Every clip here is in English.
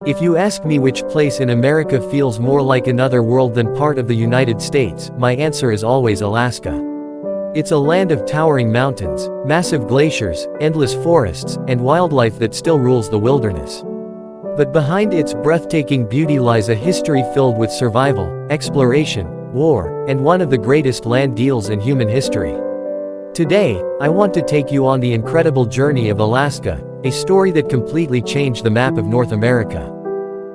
If you ask me which place in America feels more like another world than part of the United States, my answer is always Alaska. It's a land of towering mountains, massive glaciers, endless forests, and wildlife that still rules the wilderness. But behind its breathtaking beauty lies a history filled with survival, exploration, war, and one of the greatest land deals in human history. Today, I want to take you on the incredible journey of Alaska, a story that completely changed the map of North America.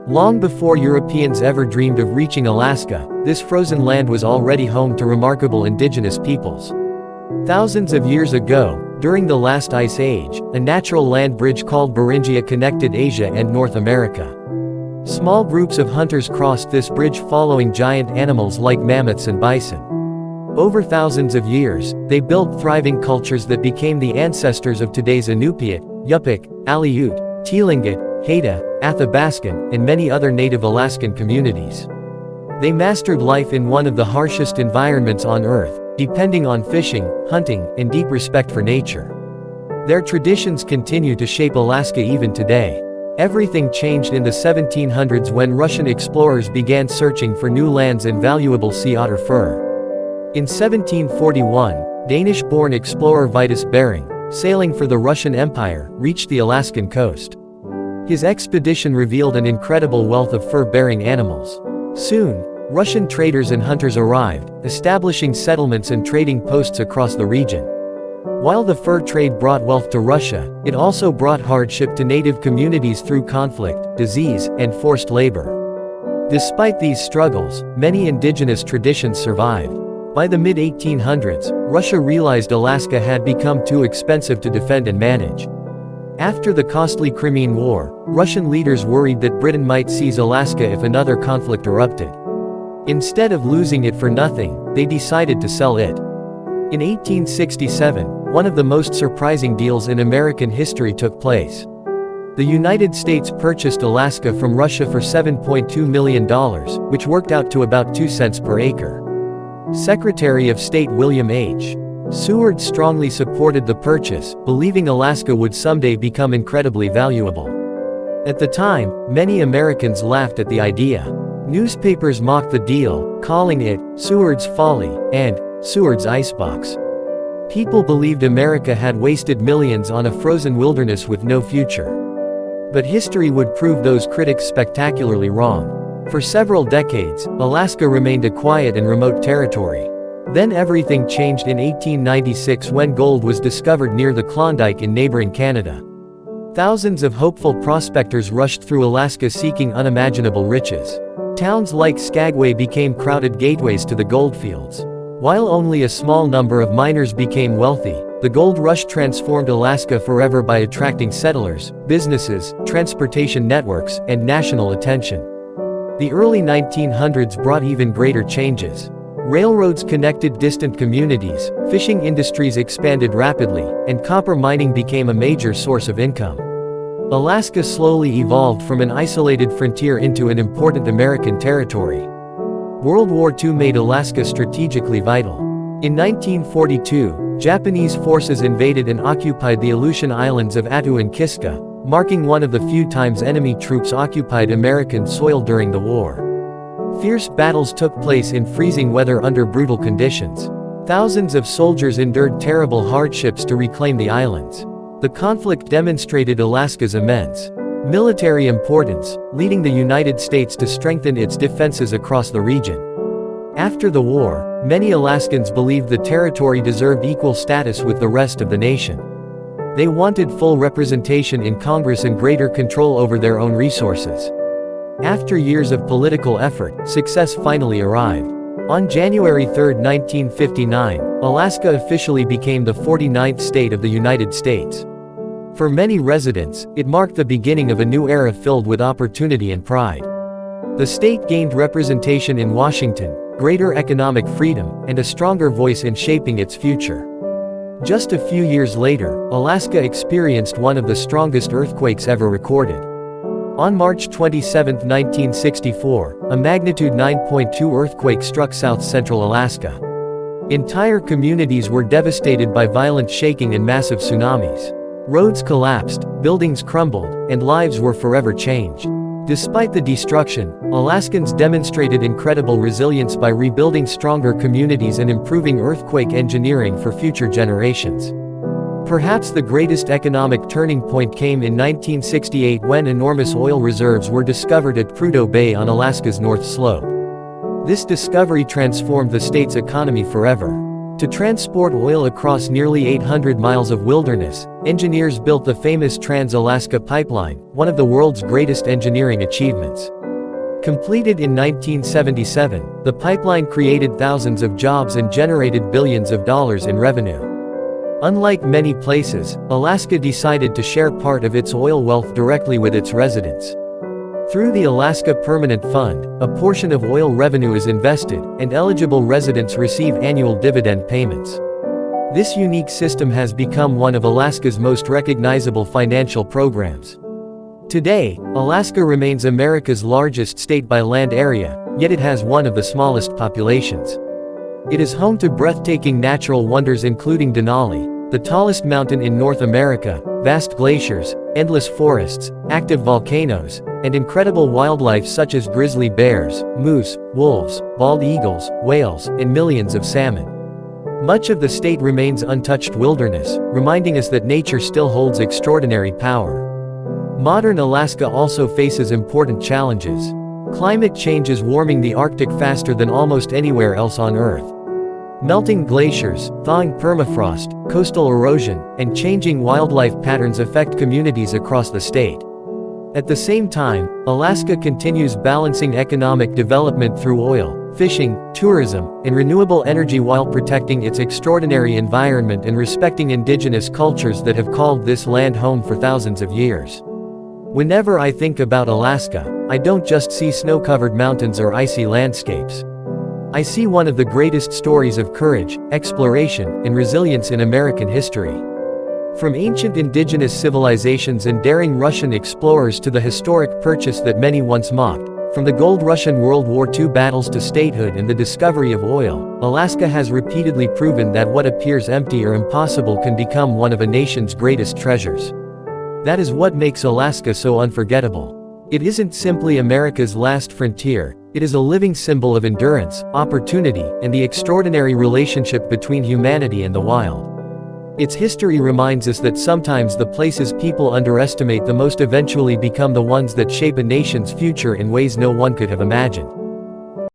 Long before Europeans ever dreamed of reaching Alaska, this frozen land was already home to remarkable indigenous peoples. Thousands of years ago, during the last ice age, a natural land bridge called Bering connected Asia and North America. Small groups of hunters crossed this bridge following giant animals like mammoths and bison. Over thousands of years, they built thriving cultures that became the ancestors of today's Inupiat, Yupik, Aleut, Tlingit, Haida, Athabaskan, and many other native Alaskan communities. They mastered life in one of the harshest environments on Earth, depending on fishing, hunting, and deep respect for nature. Their traditions continue to shape Alaska even today. Everything changed in the 1700s when Russian explorers began searching for new lands and valuable sea otter fur. In 1741, Danish-born explorer Vitus Bering, sailing for the Russian Empire, reached the Alaskan coast. His expedition revealed an incredible wealth of fur-bearing animals. Soon, Russian traders and hunters arrived, establishing settlements and trading posts across the region. While the fur trade brought wealth to Russia, it also brought hardship to native communities through conflict, disease, and forced labor. Despite these struggles, many indigenous traditions survived. By the mid-1800s, Russia realized Alaska had become too expensive to defend and manage. After the costly Crimean War, Russian leaders worried that Britain might seize Alaska if another conflict erupted. Instead of losing it for nothing, they decided to sell it. In 1867, one of the most surprising deals in American history took place. The United States purchased Alaska from Russia for $7.2 million, which worked out to about 2 cents per acre. Secretary of State William H. Seward strongly supported the purchase, believing Alaska would someday become incredibly valuable. At the time, many Americans laughed at the idea. Newspapers mocked the deal, calling it Seward's Folly and Seward's Icebox. People believed America had wasted millions on a frozen wilderness with no future. But history would prove those critics spectacularly wrong. For several decades, Alaska remained a quiet and remote territory. Then everything changed in 1896 when gold was discovered near the Klondike in neighboring Canada. Thousands of hopeful prospectors rushed through Alaska seeking unimaginable riches. Towns like Skagway became crowded gateways to the goldfields. While only a small number of miners became wealthy, the gold rush transformed Alaska forever by attracting settlers, businesses, transportation networks, and national attention. The early 1900s brought even greater changes. Railroads connected distant communities, fishing industries expanded rapidly, and copper mining became a major source of income. Alaska slowly evolved from an isolated frontier into an important American territory. World War II made Alaska strategically vital. In 1942, Japanese forces invaded and occupied the Aleutian Islands of Attu and Kiska, marking one of the few times enemy troops occupied American soil during the war. Fierce battles took place in freezing weather under brutal conditions. Thousands of soldiers endured terrible hardships to reclaim the islands. The conflict demonstrated Alaska's immense military importance, leading the United States to strengthen its defenses across the region. After the war, many Alaskans believed the territory deserved equal status with the rest of the nation. They wanted full representation in Congress and greater control over their own resources. After years of political effort, success finally arrived. On January 3, 1959, Alaska officially became the 49th state of the United States. For many residents, it marked the beginning of a new era filled with opportunity and pride. The state gained representation in Washington, greater economic freedom, and a stronger voice in shaping its future. Just a few years later, Alaska experienced one of the strongest earthquakes ever recorded. On March 27, 1964, a magnitude 9.2 earthquake struck south-central Alaska. Entire communities were devastated by violent shaking and massive tsunamis. Roads collapsed, buildings crumbled, and lives were forever changed. Despite the destruction, Alaskans demonstrated incredible resilience by rebuilding stronger communities and improving earthquake engineering for future generations. Perhaps the greatest economic turning point came in 1968 when enormous oil reserves were discovered at Prudhoe Bay on Alaska's North Slope. This discovery transformed the state's economy forever. To transport oil across nearly 800 miles of wilderness, engineers built the famous Trans-Alaska Pipeline, one of the world's greatest engineering achievements. Completed in 1977, the pipeline created thousands of jobs and generated billions of dollars in revenue. Unlike many places, Alaska decided to share part of its oil wealth directly with its residents. Through the Alaska Permanent Fund, a portion of oil revenue is invested, and eligible residents receive annual dividend payments. This unique system has become one of Alaska's most recognizable financial programs. Today, Alaska remains America's largest state by land area, yet it has one of the smallest populations. It is home to breathtaking natural wonders including Denali, the tallest mountain in North America, vast glaciers, endless forests, active volcanoes, and incredible wildlife such as grizzly bears, moose, wolves, bald eagles, whales, and millions of salmon. Much of the state remains untouched wilderness, reminding us that nature still holds extraordinary power. Modern Alaska also faces important challenges. Climate change is warming the Arctic faster than almost anywhere else on Earth. Melting glaciers, thawing permafrost, coastal erosion, and changing wildlife patterns affect communities across the state. At the same time, Alaska continues balancing economic development through oil, fishing, tourism, and renewable energy while protecting its extraordinary environment and respecting indigenous cultures that have called this land home for thousands of years. Whenever I think about Alaska, I don't just see snow-covered mountains or icy landscapes. I see one of the greatest stories of courage, exploration, and resilience in American history. From ancient indigenous civilizations and daring Russian explorers to the historic purchase that many once mocked, from the gold rush in World War II battles to statehood and the discovery of oil, Alaska has repeatedly proven that what appears empty or impossible can become one of a nation's greatest treasures. That is what makes Alaska so unforgettable. It isn't simply America's last frontier, it is a living symbol of endurance, opportunity, and the extraordinary relationship between humanity and the wild. Its history reminds us that sometimes the places people underestimate the most eventually become the ones that shape a nation's future in ways no one could have imagined.